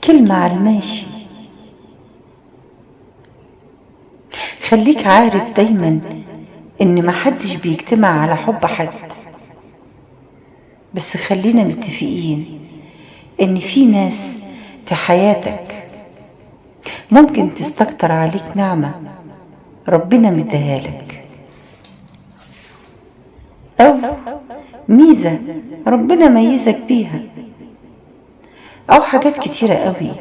كلمة على الماشي. خليك عارف دايما ان محدش بيجتمع على حب حد، بس خلينا متفقين ان في ناس في حياتك ممكن تستكتر عليك نعمة ربنا مديهالك، او ميزة ربنا ميزك بيها، او حاجات كتيرة قوي.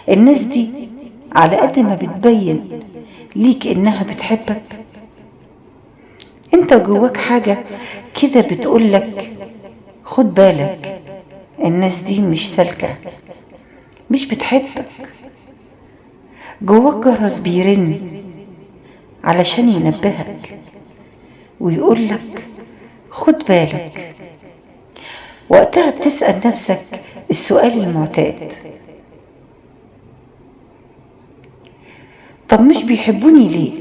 الناس دي على قد ما بتبين ليك انها بتحبك، انت جواك حاجة كده بتقولك خد بالك، الناس دي مش سالكة، مش بتحبك. جواك جرس بيرن علشان ينبهك ويقولك خد بالك. وقتها بتسأل نفسك السؤال المعتاد: طب مش بيحبوني ليه؟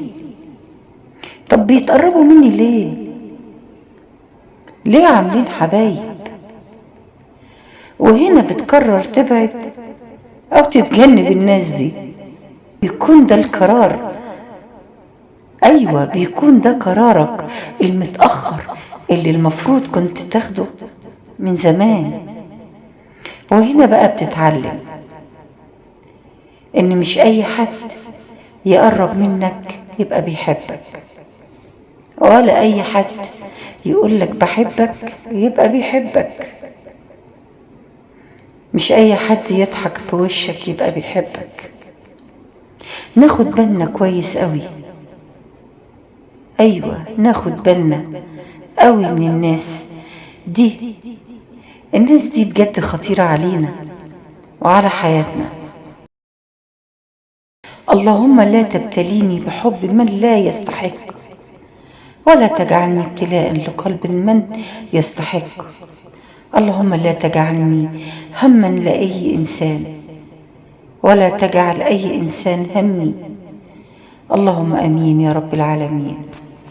طب بيتقربوا مني ليه؟ ليه عاملين حبايب؟ وهنا بتقرر تبعد او تتجنب الناس دي. بيكون ده القرار، ايوه بيكون ده قرارك المتأخر اللي المفروض كنت تاخده من زمان. وهنا بقى بتتعلم ان مش اي حد يقرب منك يبقى بيحبك، ولا اي حد يقولك بحبك يبقى بيحبك، مش اي حد يضحك في وشك يبقى بيحبك. ناخد بالنا كويس قوي، ايوه ناخد بالنا قوي من الناس دي. الناس دي بجد خطيرة علينا وعلى حياتنا. اللهم لا تبتليني بحب من لا يستحق، ولا تجعلني ابتلاء لقلب من يستحق. اللهم لا تجعلني هما لأي إنسان، ولا تجعل أي إنسان همي. اللهم آمين يا رب العالمين.